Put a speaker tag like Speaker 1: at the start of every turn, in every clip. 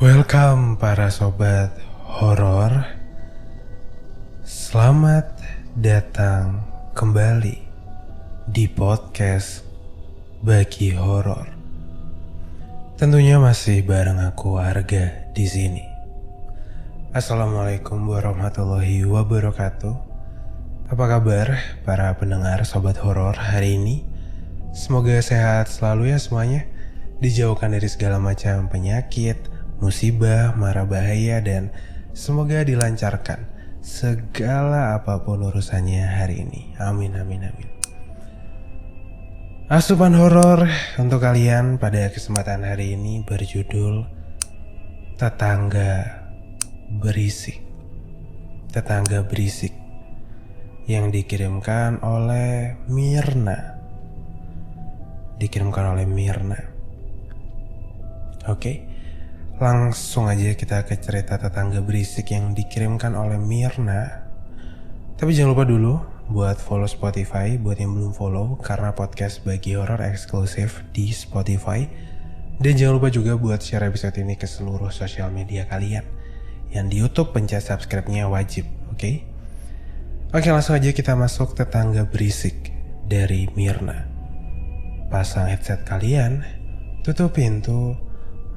Speaker 1: Welcome para sobat horor. Selamat datang kembali di podcast Bagi Horor. Tentunya masih bareng aku Arga di sini. Assalamualaikum warahmatullahi wabarakatuh. Apa kabar para pendengar sobat horor hari ini? Semoga sehat selalu ya semuanya. Dijauhkan dari segala macam penyakit, musibah, mara bahaya, dan semoga dilancarkan segala apapun urusannya hari ini. Amin, amin, amin. Asupan horor untuk kalian pada kesempatan hari ini berjudul Tetangga Berisik. Tetangga Berisik yang dikirimkan oleh Mirna. Oke. Langsung aja kita ke cerita tetangga berisik yang dikirimkan oleh Mirna. Tapi jangan lupa dulu buat follow Spotify buat yang belum follow, karena podcast Bagi Horor eksklusif di Spotify. Dan jangan lupa juga buat share episode ini ke seluruh sosial media kalian. Yang di YouTube pencet subscribe-nya wajib, oke? Oke, langsung aja kita masuk tetangga berisik dari Mirna. Pasang headset kalian, tutup pintu,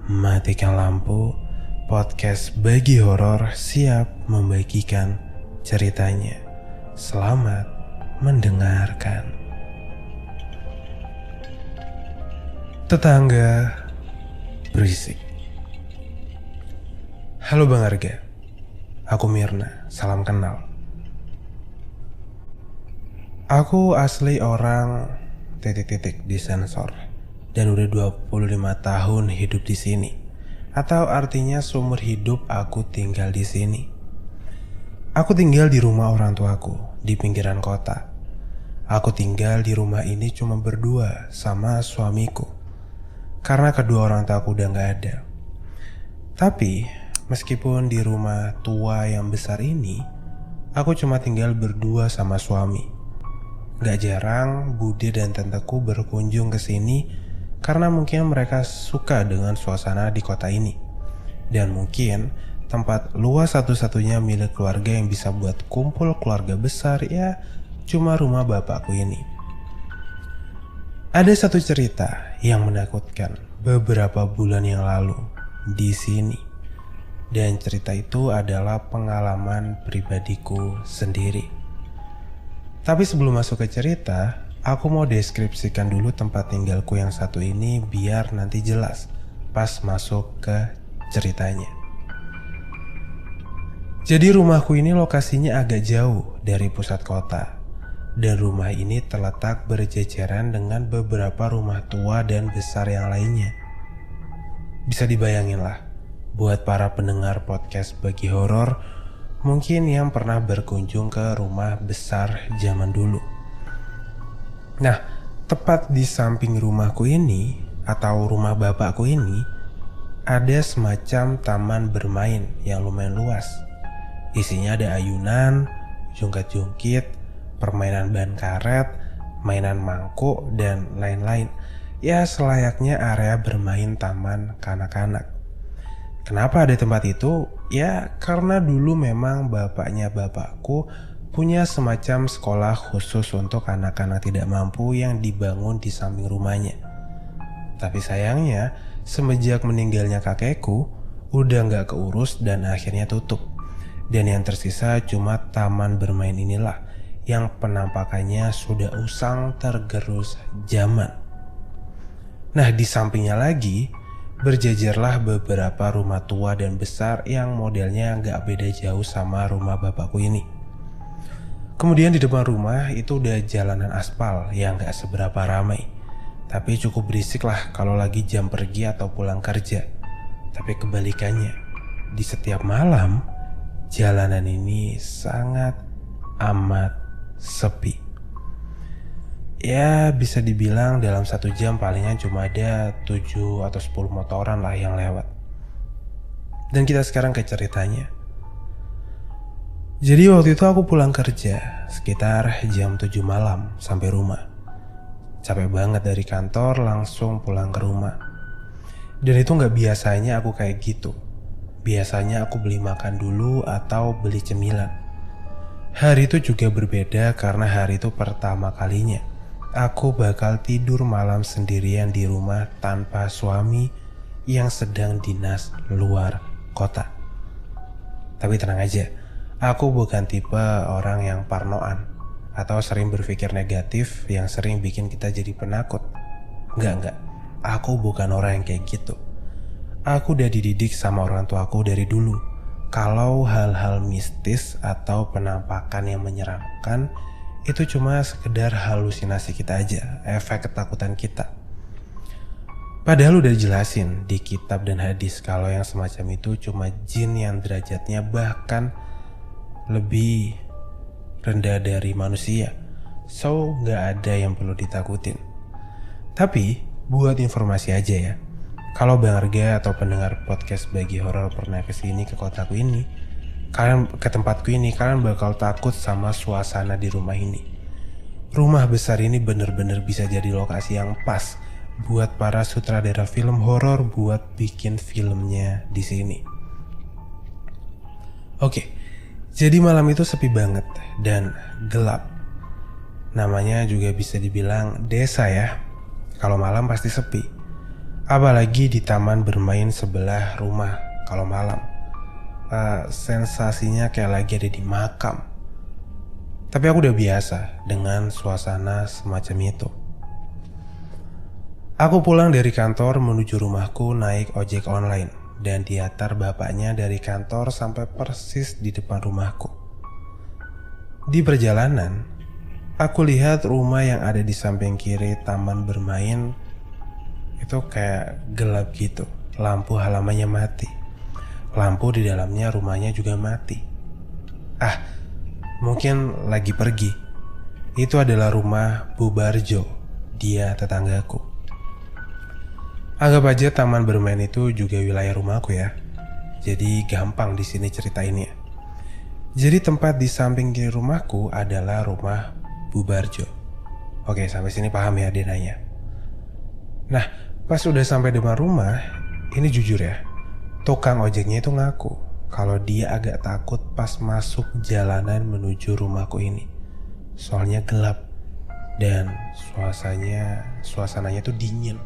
Speaker 1: matikan lampu. Podcast Bagi Horor siap membagikan ceritanya. Selamat mendengarkan. Tetangga Berisik. Halo Bang Arga, aku Mirna, salam kenal. Aku asli orang ... di sensor. Dan udah 25 tahun hidup di sini. Atau artinya seumur hidup aku tinggal di sini. Aku tinggal di rumah orang tuaku di pinggiran kota. Aku tinggal di rumah ini cuma berdua sama suamiku, karena kedua orang tuaku udah gak ada. Tapi meskipun di rumah tua yang besar ini, aku cuma tinggal berdua sama suami. Gak jarang Bude dan tanteku berkunjung ke sini karena mungkin mereka suka dengan suasana di kota ini. Dan mungkin tempat luas satu-satunya milik keluarga yang bisa buat kumpul keluarga besar ya cuma rumah bapakku ini. Ada satu cerita yang menakutkan beberapa bulan yang lalu di sini. Dan cerita itu adalah pengalaman pribadiku sendiri. Tapi sebelum masuk ke cerita, aku mau deskripsikan dulu tempat tinggalku yang satu ini biar nanti jelas pas masuk ke ceritanya. Jadi rumahku ini lokasinya agak jauh dari pusat kota. Dan rumah ini terletak berjejeran dengan beberapa rumah tua dan besar yang lainnya. Bisa dibayangin lah, buat para pendengar podcast Bagi Horor, mungkin yang pernah berkunjung ke rumah besar zaman dulu. Nah, tepat di samping rumahku ini atau rumah bapakku ini ada semacam taman bermain yang lumayan luas. Isinya ada ayunan, jungkat-jungkit, permainan ban karet, mainan mangkuk, dan lain-lain. Ya, selayaknya area bermain taman kanak-kanak. Kenapa ada tempat itu? Ya karena dulu memang bapaknya bapakku punya semacam sekolah khusus untuk anak-anak tidak mampu yang dibangun di samping rumahnya. Tapi sayangnya semenjak meninggalnya kakekku udah gak keurus dan akhirnya tutup. Dan yang tersisa cuma taman bermain inilah yang penampakannya sudah usang tergerus zaman. Nah, di sampingnya lagi berjajarlah beberapa rumah tua dan besar yang modelnya gak beda jauh sama rumah bapakku ini. Kemudian di depan rumah itu udah jalanan aspal yang gak seberapa ramai, tapi cukup berisik lah kalau lagi jam pergi atau pulang kerja. Tapi kebalikannya, di setiap malam jalanan ini sangat amat sepi. Ya bisa dibilang dalam 1 jam palingan cuma ada 7 atau 10 motoran lah yang lewat. Dan kita sekarang ke ceritanya. Jadi waktu itu aku pulang kerja sekitar jam 7 malam sampai rumah. Capek banget dari kantor langsung pulang ke rumah. Dan itu gak biasanya aku kayak gitu. Biasanya aku beli makan dulu atau beli cemilan. Hari itu juga berbeda karena hari itu pertama kalinya aku bakal tidur malam sendirian di rumah tanpa suami yang sedang dinas luar kota. Tapi tenang aja, aku bukan tipe orang yang parnoan atau sering berpikir negatif yang sering bikin kita jadi penakut. Enggak. Aku bukan orang yang kayak gitu. Aku udah dididik sama orang tuaku dari dulu. Kalau hal-hal mistis atau penampakan yang menyeramkan itu cuma sekedar halusinasi kita aja, efek ketakutan kita. Padahal udah dijelasin di kitab dan hadis kalau yang semacam itu cuma jin yang derajatnya bahkan lebih rendah dari manusia. So gak ada yang perlu ditakutin. Tapi buat informasi aja ya, kalau Bang Arga atau pendengar podcast Bagi Horor pernah kesini ke kotaku ini, ke tempatku ini, kalian bakal takut sama suasana di rumah ini. Rumah besar ini bener-bener bisa jadi lokasi yang pas buat para sutradara film horor buat bikin filmnya di sini. Oke, jadi malam itu sepi banget dan gelap. Namanya juga bisa dibilang desa ya. Kalau malam pasti sepi. Apalagi di taman bermain sebelah rumah kalau malam. Sensasinya kayak lagi ada di makam. Tapi aku udah biasa dengan suasana semacam itu. Aku pulang dari kantor menuju rumahku naik ojek online dan diantar bapaknya dari kantor sampai persis di depan rumahku. Di perjalanan, aku lihat rumah yang ada di samping kiri taman bermain itu kayak gelap gitu. Lampu halamannya mati. Lampu di dalamnya rumahnya juga mati. Mungkin lagi pergi. Itu adalah rumah Bu Barjo. Dia tetanggaku. Anggap aja taman bermain itu juga wilayah rumahku ya. Jadi gampang di sini ceritainnya. Jadi tempat di samping kiri rumahku adalah rumah Bu Barjo. Oke, sampai sini paham ya dia nanya. Nah, pas udah sampai depan rumah, ini jujur ya, tukang ojeknya itu ngaku kalau dia agak takut pas masuk jalanan menuju rumahku ini. Soalnya gelap dan suasananya tuh dingin.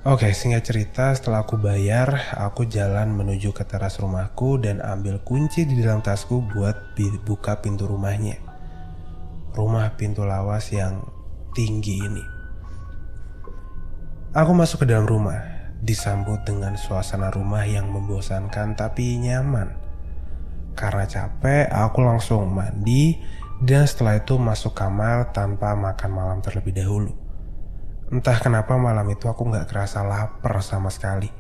Speaker 1: Oke, singkat cerita, setelah aku bayar, aku jalan menuju ke teras rumahku dan ambil kunci di dalam tasku buat buka pintu rumahnya. Rumah pintu lawas yang tinggi ini. Aku masuk ke dalam rumah, disambut dengan suasana rumah yang membosankan tapi nyaman. Karena capek, aku langsung mandi dan setelah itu masuk kamar tanpa makan malam terlebih dahulu. Entah kenapa malam itu aku gak kerasa lapar sama sekali.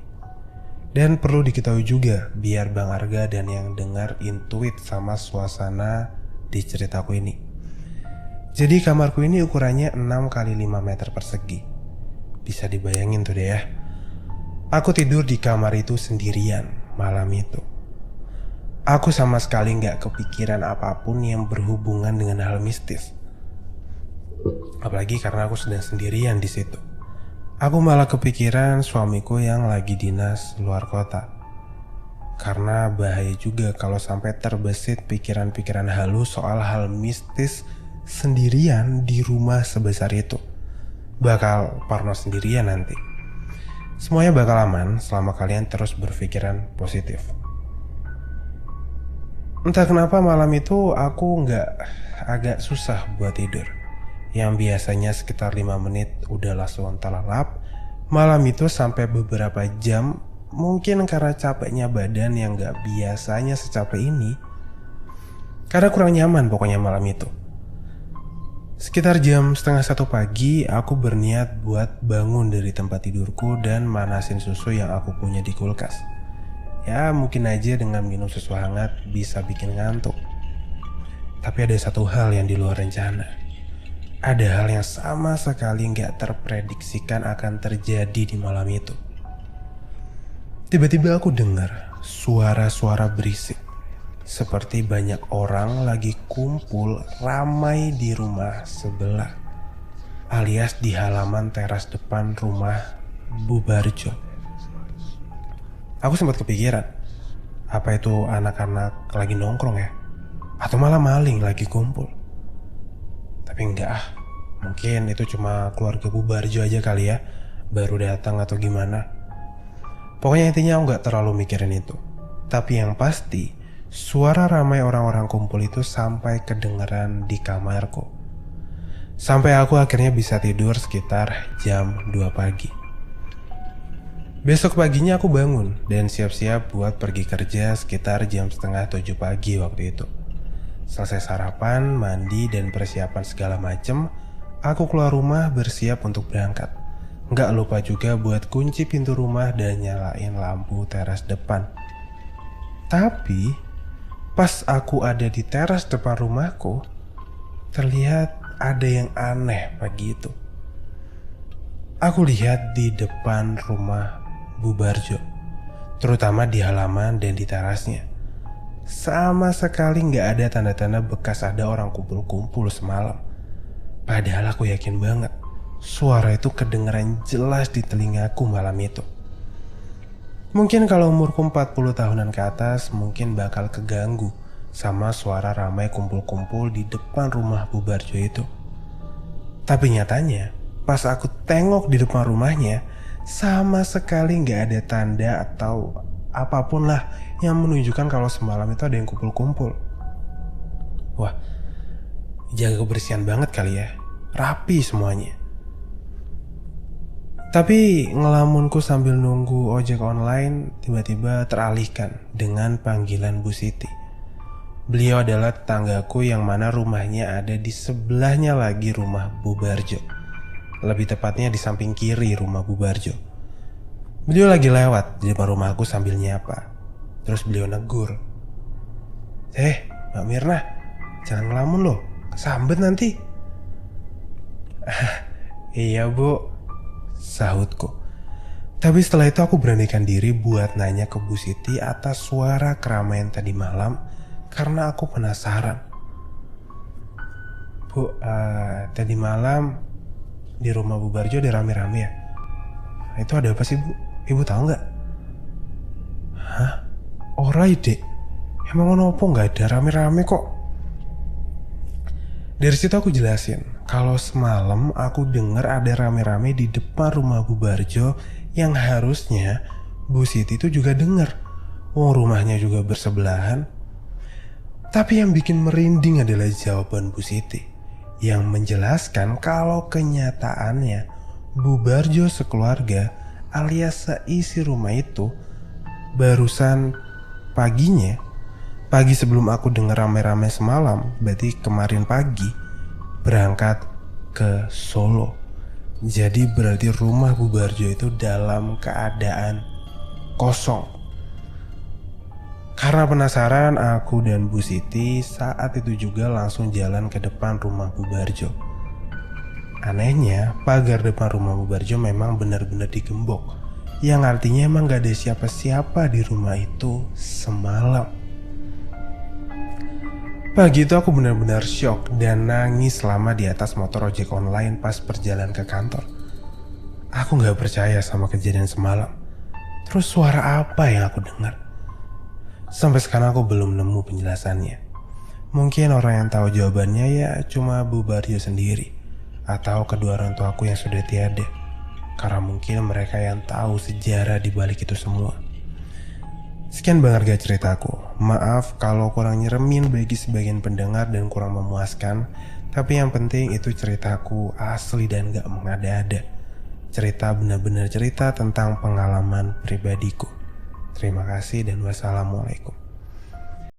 Speaker 1: Dan perlu diketahui juga, biar Bang Arga dan yang dengar intuit sama suasana di ceritaku ini. Jadi kamarku ini ukurannya 6 x 5 meter persegi. Bisa dibayangin tuh deh ya. Aku tidur di kamar itu sendirian malam itu. Aku sama sekali gak kepikiran apapun yang berhubungan dengan hal mistis. Apalagi karena aku sedang sendirian di situ. Aku malah kepikiran suamiku yang lagi dinas luar kota. Karena bahaya juga kalau sampai terbesit pikiran-pikiran halus soal hal mistis sendirian di rumah sebesar itu. Bakal parno sendirian nanti. Semuanya bakal aman selama kalian terus berpikiran positif. Entah kenapa malam itu aku agak susah buat tidur. Yang biasanya sekitar 5 menit udah langsung terlelap, malam itu sampai beberapa jam. Mungkin karena capeknya badan yang gak biasanya secapek ini. Karena kurang nyaman pokoknya malam itu. Sekitar jam 12:30 pagi, aku berniat buat bangun dari tempat tidurku dan manasin susu yang aku punya di kulkas. Ya mungkin aja dengan minum susu hangat bisa bikin ngantuk. Tapi ada satu hal yang di luar rencana. Ada hal yang sama sekali gak terprediksikan akan terjadi di malam itu. Tiba-tiba aku dengar suara-suara berisik. Seperti banyak orang lagi kumpul ramai di rumah sebelah, alias di halaman teras depan rumah Bu Barjo. Aku sempat kepikiran, apa itu anak-anak lagi nongkrong ya? Atau malah maling lagi kumpul? Tapi enggak ah, mungkin itu cuma keluarga Bubarjo aja kali ya, baru datang atau gimana. Pokoknya intinya aku gak terlalu mikirin itu. Tapi yang pasti, suara ramai orang-orang kumpul itu sampai kedengeran di kamarku. Sampai aku akhirnya bisa tidur sekitar jam 2 pagi. Besok paginya aku bangun dan siap-siap buat pergi kerja sekitar jam setengah 7 pagi waktu itu. Selesai sarapan, mandi, dan persiapan segala macem, aku keluar rumah bersiap untuk berangkat. Nggak lupa juga buat kunci pintu rumah dan nyalain lampu teras depan. Tapi, pas aku ada di teras depan rumahku, terlihat ada yang aneh pagi itu. Aku lihat di depan rumah Bubarjo, terutama di halaman dan di terasnya. Sama sekali nggak ada tanda-tanda bekas ada orang kumpul-kumpul semalam. Padahal aku yakin banget suara itu kedengeran jelas di telingaku malam itu. Mungkin kalau umurku 40 tahunan ke atas mungkin bakal keganggu sama suara ramai kumpul-kumpul di depan rumah Bubarjo itu. Tapi nyatanya pas aku tengok di depan rumahnya, sama sekali nggak ada tanda atau apapun lah yang menunjukkan kalau semalam itu ada yang kumpul-kumpul. Wah, jaga kebersihan banget kali ya, rapi semuanya. Tapi ngelamunku sambil nunggu ojek online tiba-tiba teralihkan dengan panggilan Bu Siti. Beliau adalah tetanggaku yang mana rumahnya ada di sebelahnya lagi rumah Bubarjo. Lebih tepatnya di samping kiri rumah Bubarjo. Beliau lagi lewat di depan rumahku sambil nyapa. Terus beliau negur, Mbak Mirna, jangan ngelamun loh, kesambet nanti." "Iya Bu," sahutku. Tapi setelah itu aku beranikan diri buat nanya ke Bu Siti atas suara keramaian tadi malam karena aku penasaran. "Bu, tadi malam di rumah Bubarjo ada rame-rame ya? Itu ada apa sih Bu? Ibu tahu nggak?" "Hah? Orai dek, emang opo nggak ada, rame-rame kok." Dari situ aku jelasin kalau semalam aku dengar ada rame-rame di depan rumah Bubarjo yang harusnya Bu Siti itu juga dengar. Rumahnya juga bersebelahan. Tapi yang bikin merinding adalah jawaban Bu Siti yang menjelaskan kalau kenyataannya Bubarjo sekeluarga alias seisi rumah itu barusan pagi sebelum aku dengar rame-rame semalam, berarti kemarin pagi, berangkat ke Solo. Jadi berarti rumah Bubarjo itu dalam keadaan kosong. Karena penasaran, aku dan Bu Siti saat itu juga langsung jalan ke depan rumah Bubarjo. Anehnya, pagar depan rumah Bubarjo memang benar-benar digembok, yang artinya emang gak ada siapa-siapa di rumah itu semalam. Pagi itu aku benar-benar syok dan nangis selama di atas motor ojek online pas perjalanan ke kantor. Aku gak percaya sama kejadian semalam. Terus suara apa yang aku dengar? Sampai sekarang aku belum nemu penjelasannya. Mungkin orang yang tahu jawabannya ya cuma Bubarjo sendiri atau kedua orang tuaku yang sudah tiada. Karena mungkin mereka yang tahu sejarah di balik itu semua. Sekian banget ceritaku. Maaf kalau kurang nyeremin bagi sebagian pendengar dan kurang memuaskan. Tapi yang penting itu ceritaku asli dan gak mengada-ada. Cerita benar-benar cerita tentang pengalaman pribadiku. Terima kasih dan wassalamualaikum.